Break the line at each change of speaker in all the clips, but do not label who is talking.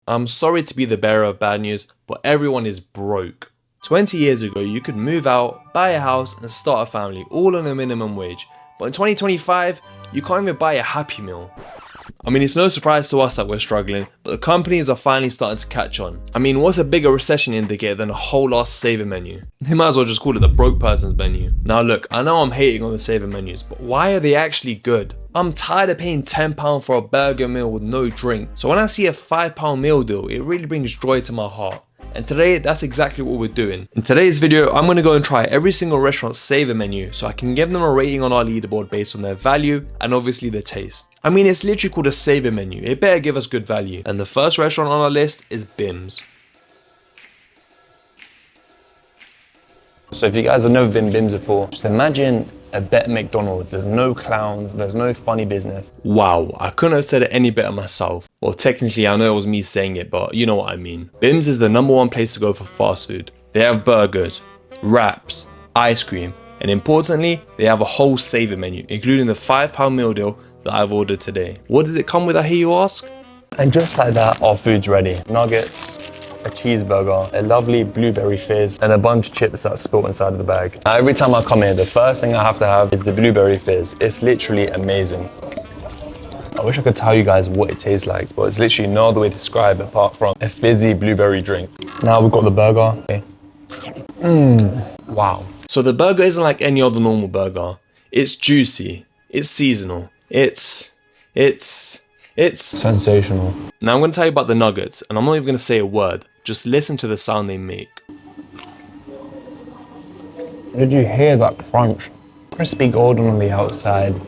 I'm sorry to be the bearer of bad news, but everyone is broke. 20 years ago, you could move out, buy a house, and start a family, all on a minimum wage. But in 2025, you can't even buy a Happy Meal. I mean, it's no surprise to us that we're struggling, but the companies are finally starting to catch on. I mean, what's a bigger recession indicator than a whole ass saver menu? They might as well just call it the broke person's menu. Now look, I know I'm hating on the saver menus, but why are they actually good? I'm tired of paying £10 for a burger meal with no drink. So when I see a £5 meal deal, it really brings joy to my heart. And today, that's exactly what we're doing. In today's video, I'm going to go and try every single restaurant's saver menu so I can give them a rating on our leaderboard based on their value and obviously the taste. I mean, it's literally called a saver menu. It better give us good value. And the first restaurant on our list is Bim's.
So if you guys have never been Bim's before, just imagine a bet McDonald's. There's no clowns, there's no funny business.
Wow, I couldn't have said it any better myself. Well, technically I know it was me saying it, but you know what I mean. Bim's is the #1 place to go for fast food. They have burgers, wraps, ice cream, and importantly, they have a whole saver menu, including the £5 meal deal that I've ordered today. What does it come with, I hear you ask?
And just like that, our food's ready. Nuggets, a cheeseburger, a lovely blueberry fizz, and a bunch of chips that's spilt inside of the bag. Now, every time I come here, the first thing I have to have is the blueberry fizz. It's literally amazing. I wish I could tell you guys what it tastes like, but it's literally no other way to describe it apart from a fizzy blueberry drink. Now we've got the burger. Okay. Wow.
So the burger isn't like any other normal burger. It's juicy, it's seasonal, it's
sensational.
Now I'm going to tell you about the nuggets, and I'm not even going to say a word. Just listen to the sound they make.
Did you hear that crunch? Crispy golden on the outside,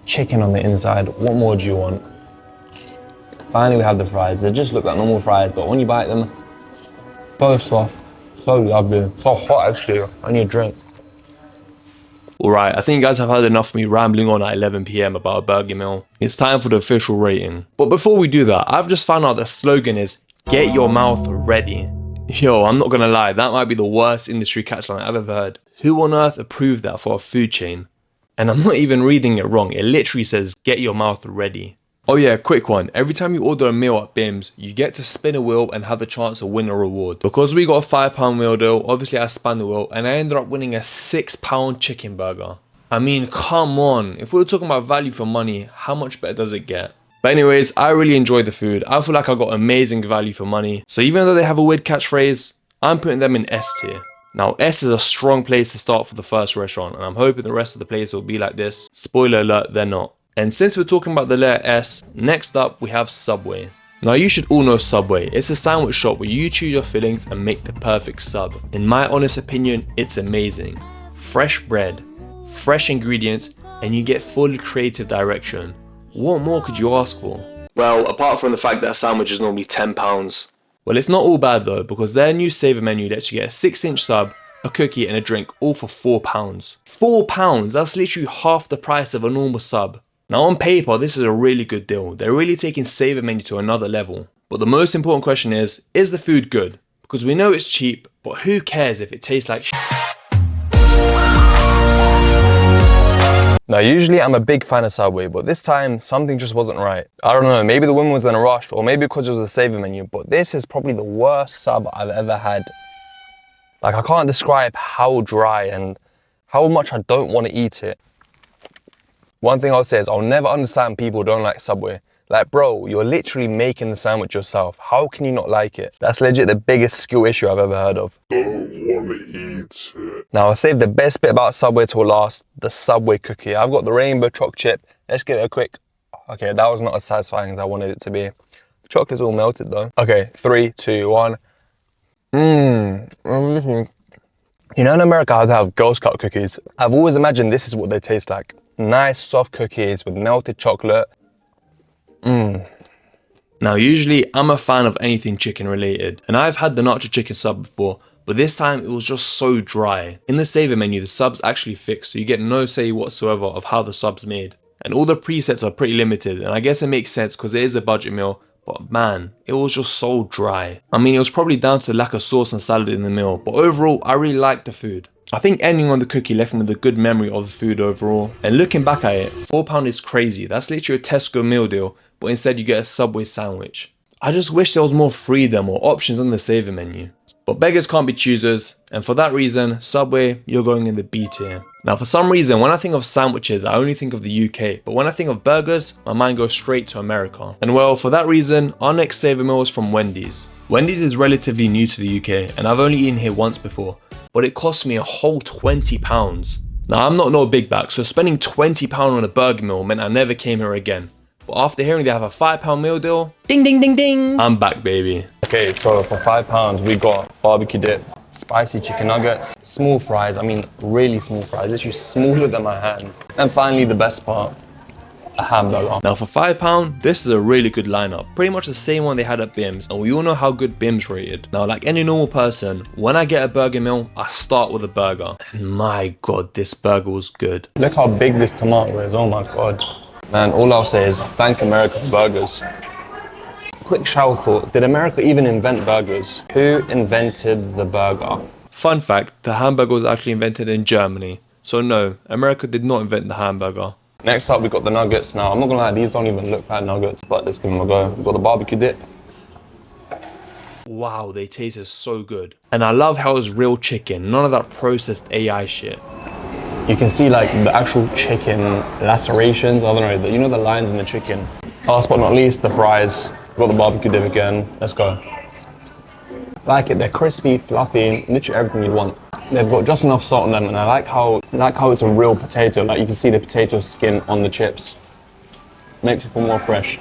chicken on the inside. What more do you want? Finally, we have the fries. They just look like normal fries, but when you bite them, so soft, so lovely, so hot actually. I need a drink.
Alright, I think you guys have heard enough of me rambling on at 11 PM about a burger meal. It's time for the official rating. But before we do that, I've just found out the slogan is, get your mouth ready. Yo, I'm not gonna lie, that might be the worst industry catchline I've ever heard. Who on earth approved that for a food chain? And I'm not even reading it wrong, it literally says, get your mouth ready. Oh yeah, quick one. Every time you order a meal at Bim's, you get to spin a wheel and have the chance to win a reward. Because we got a £5 meal deal, obviously I spun the wheel and I ended up winning a £6 chicken burger. I mean, come on. If we were talking about value for money, how much better does it get? But anyways, I really enjoyed the food. I feel like I got amazing value for money. So even though they have a weird catchphrase, I'm putting them in S tier. Now, S is a strong place to start for the first restaurant, and I'm hoping the rest of the place will be like this. Spoiler alert, they're not. And since we're talking about the letter S, next up we have Subway. Now you should all know Subway. It's a sandwich shop where you choose your fillings and make the perfect sub. In my honest opinion, it's amazing. Fresh bread, fresh ingredients, and you get full creative direction. What more could you ask for? Well, apart from the fact that a sandwich is normally £10. Well, it's not all bad though, because their new saver menu lets you get a 6-inch sub, a cookie and a drink, all for £4. £4, that's literally half the price of a normal sub. Now on paper, this is a really good deal. They're really taking saver menu to another level. But the most important question is the food good? Because we know it's cheap, but who cares if it tastes like shit?
Now usually I'm a big fan of Subway, but this time something just wasn't right. I don't know, maybe the woman was in a rush, or maybe because it was a saver menu, but this is probably the worst sub I've ever had. Like, I can't describe how dry and how much I don't want to eat it. One thing I'll say is I'll never understand people who don't like Subway. Like, bro, you're literally making the sandwich yourself. How can you not like it? That's legit the biggest skill issue I've ever heard of.
Don't wanna eat it.
Now, I'll save the best bit about Subway till last, the Subway cookie. I've got the rainbow choc chip. Let's give it a quick... Okay, that was not as satisfying as I wanted it to be. The chocolate's all melted though. Okay, 3, 2, 1. You know, in America, how they have Girl Scout cookies. I've always imagined this is what they taste like. Nice, soft cookies with melted chocolate.
Now usually I'm a fan of anything chicken related, and I've had the nacho chicken sub before, but this time it was just so dry. In the saver menu, the sub's actually fixed, so you get no say whatsoever of how the sub's made. And all the presets are pretty limited, and I guess it makes sense because it is a budget meal, but man, it was just so dry. I mean, it was probably down to the lack of sauce and salad in the meal, but overall, I really liked the food. I think ending on the cookie left me with a good memory of the food overall. And looking back at it, £4 is crazy. That's literally a Tesco meal deal, but instead you get a Subway sandwich. I just wish there was more freedom or options on the saver menu. But beggars can't be choosers, and for that reason, Subway, you're going in the B tier. Now for some reason, when I think of sandwiches, I only think of the UK, but when I think of burgers, my mind goes straight to America. And well, for that reason, our next saver meal is from Wendy's. Wendy's is relatively new to the UK, and I've only eaten here once before, but it cost me a whole £20. Now I'm not no big back, so spending £20 on a burger meal meant I never came here again. But after hearing they have a £5 meal deal, ding ding ding ding, I'm back baby.
Okay, so for £5 we got barbecue dip, spicy chicken nuggets, small fries, I mean really small fries, literally smaller than my hand. And finally the best part, a hamburger.
Now for £5, this is a really good lineup, pretty much the same one they had at Bim's, and we all know how good Bim's rated. Now like any normal person, when I get a burger meal, I start with a burger. And my god, this burger was good.
Look how big this tomato is, oh my god. Man, all I'll say is thank America for burgers. Quick shower thought, did America even invent burgers? Who invented the burger?
Fun fact, the hamburger was actually invented in Germany. So no, America did not invent the hamburger.
Next up we got the nuggets. Now I'm not gonna lie, these don't even look like nuggets, but let's give them a go. We've got the barbecue dip.
Wow, they tasted so good. And I love how it's real chicken, none of that processed AI shit.
You can see like the actual chicken lacerations, I don't know, you know the lines in the chicken. Last but not least, the fries. Got the barbecue dip again, let's go. Like it, they're crispy, fluffy, literally everything you'd want. They've got just enough salt on them, and I like how it's a real potato, like you can see the potato skin on the chips. Makes it feel more fresh.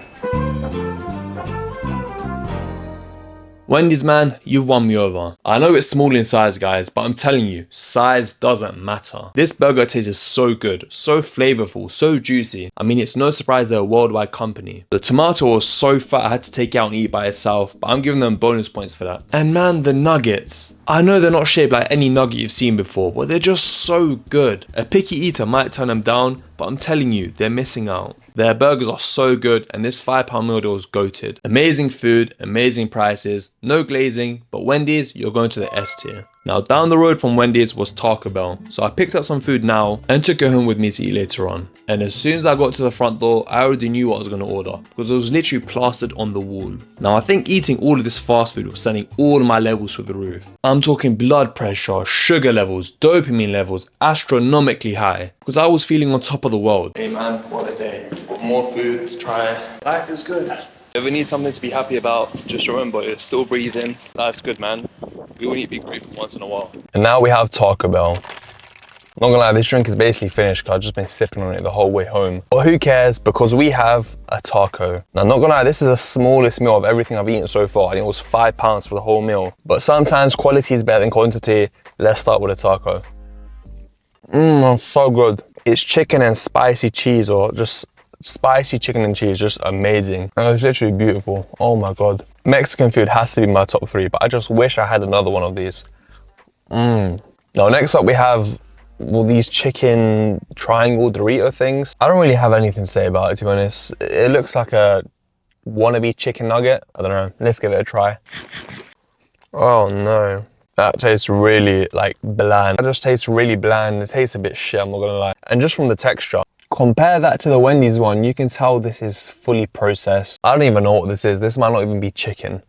Wendy's man, you've won me over. I know it's small in size guys, but I'm telling you, size doesn't matter. This burger tasted so good, so flavorful, so juicy. I mean, it's no surprise they're a worldwide company. The tomato was so fat I had to take it out and eat by itself, but I'm giving them bonus points for that. And man, the nuggets. I know they're not shaped like any nugget you've seen before, but they're just so good. A picky eater might turn them down, but I'm telling you, they're missing out. Their burgers are so good, and this £5 meal deal is goated. Amazing food, amazing prices, no glazing, but Wendy's, you're going to the S tier. Now down the road from Wendy's was Taco Bell, so I picked up some food now and took it home with me to eat later on. And as soon as I got to the front door, I already knew what I was going to order, because it was literally plastered on the wall. Now I think eating all of this fast food was sending all of my levels through the roof. I'm talking blood pressure, sugar levels, dopamine levels, astronomically high, because I was feeling on top of the world. Hey man, what a day. More food to try. Life is good. If we need something to be happy about, just remember you're still breathing. Life's good, man. We all need to be grateful once in a while.
And now we have Taco Bell. Not gonna lie, this drink is basically finished because I've just been sipping on it the whole way home. But who cares, because we have a taco. Now, not gonna lie, this is the smallest meal of everything I've eaten so far. I think it was £5 for the whole meal. But sometimes quality is better than quantity. Let's start with a taco. So good. It's chicken and spicy cheese, or just spicy chicken and cheese, just amazing. And it's literally beautiful. Oh my god. Mexican food has to be my top 3, but I just wish I had another one of these. Now next up we have these chicken triangle Dorito things. I don't really have anything to say about it, to be honest. It looks like a wannabe chicken nugget. I don't know, let's give it a try. Oh no. That tastes really like bland. That just tastes really bland. It tastes a bit shit, I'm not gonna lie. And just from the texture, compare that to the Wendy's one, you can tell this is fully processed. I don't even know what this is. This might not even be chicken.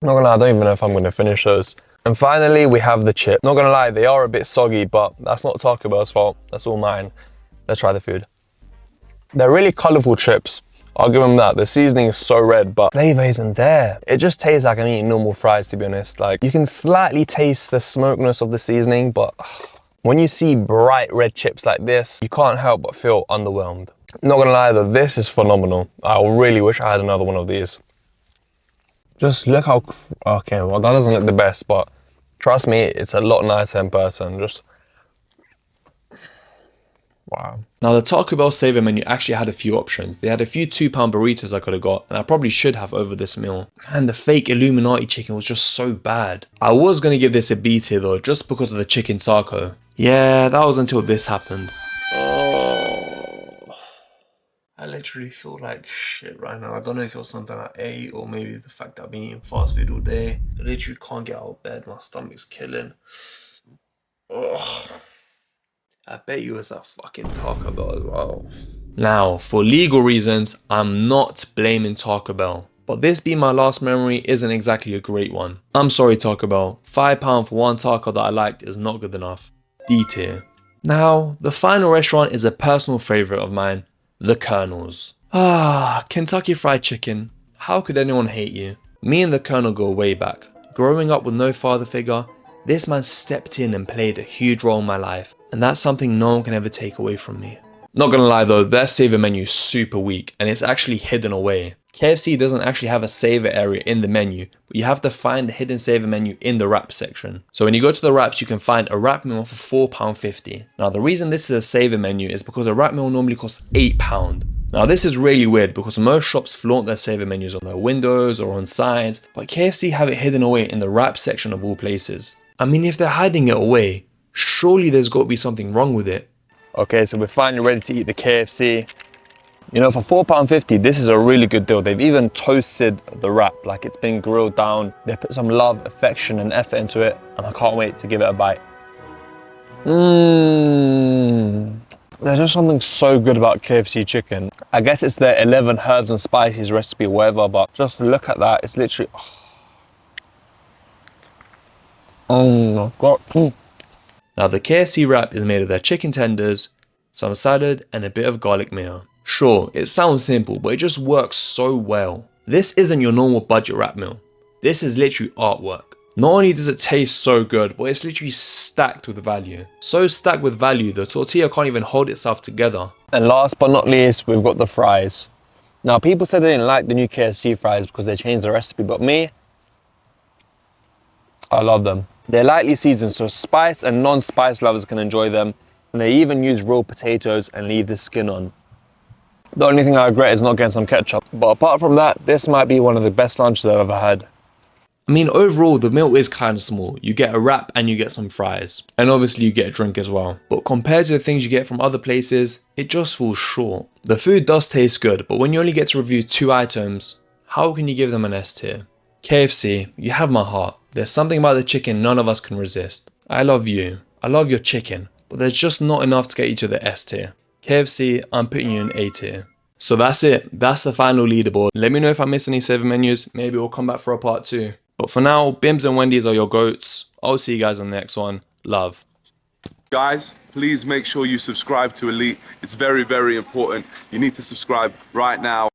Not gonna lie, I don't even know if I'm gonna finish those. And finally, we have the chip. Not gonna lie, they are a bit soggy, but that's not Taco Bell's fault. That's all mine. Let's try the food. They're really colorful chips. I'll give them that. The seasoning is so red, but flavor isn't there. It just tastes like I'm eating normal fries, to be honest. Like, you can slightly taste the smokiness of the seasoning, but when you see bright red chips like this, you can't help but feel underwhelmed. Not gonna lie though, this is phenomenal. I really wish I had another one of these. Just look how, okay, well that doesn't look the best, but trust me, it's a lot nicer in person. Just, wow.
Now the Taco Bell saver menu actually had a few options. They had a few £2 burritos I could have got, and I probably should have over this meal. Man, the fake Illuminati chicken was just so bad. I was going to give this a B tier though, just because of the chicken taco. Yeah, that was until this happened. Oh, I literally feel like shit right now. I don't know if it was something I ate or maybe the fact that I've been eating fast food all day. I literally can't get out of bed. My stomach's killing. Ugh. I bet you it's that fucking Taco Bell as well. Now, for legal reasons, I'm not blaming Taco Bell. But this Be My Last Memory isn't exactly a great one. I'm sorry Taco Bell, £5 for one taco that I liked is not good enough. D tier. Now, the final restaurant is a personal favourite of mine, the Colonel's. Kentucky Fried Chicken. How could anyone hate you? Me and the Colonel go way back. Growing up with no father figure, this man stepped in and played a huge role in my life, and that's something no one can ever take away from me. Not gonna lie though, their saver menu is super weak and it's actually hidden away. KFC doesn't actually have a saver area in the menu, but you have to find the hidden saver menu in the wrap section. So when you go to the wraps, you can find a wrap meal for £4.50. Now the reason this is a saver menu is because a wrap meal normally costs £8. Now this is really weird because most shops flaunt their saver menus on their windows or on sides, but KFC have it hidden away in the wrap section of all places. I mean, if they're hiding it away, surely there's got to be something wrong with it.
Okay, so we're finally ready to eat the KFC. You know, for £4.50, this is a really good deal. They've even toasted the wrap, like it's been grilled down. They put some love, affection and effort into it, and I can't wait to give it a bite. There's just something so good about KFC chicken. I guess it's their 11 herbs and spices recipe or whatever, but just look at that. It's literally, oh my God.
Now the KFC wrap is made of their chicken tenders, some salad and a bit of garlic mayo. Sure, it sounds simple, but it just works so well. This isn't your normal budget wrap meal. This is literally artwork. Not only does it taste so good, but it's literally stacked with value. So stacked with value, the tortilla can't even hold itself together.
And last but not least, we've got the fries. Now, people said they didn't like the new KFC fries because they changed the recipe, but me, I love them. They're lightly seasoned, so spice and non-spice lovers can enjoy them. And they even use raw potatoes and leave the skin on. The only thing I regret is not getting some ketchup. But apart from that, this might be one of the best lunches I've ever had.
I mean, overall, the meal is kind of small. You get a wrap and you get some fries. And obviously you get a drink as well. But compared to the things you get from other places, it just falls short. The food does taste good, but when you only get to review 2 items, how can you give them an S tier? KFC, you have my heart. There's something about the chicken none of us can resist. I love you. I love your chicken. But there's just not enough to get you to the S tier. KFC, I'm putting you in A tier. So that's it. That's the final leaderboard. Let me know if I missed any saver menus. Maybe we'll come back for a part 2. But for now, Bims and Wendy's are your goats. I'll see you guys on the next one. Love.
Guys, please make sure you subscribe to Elite. It's very, very important. You need to subscribe right now.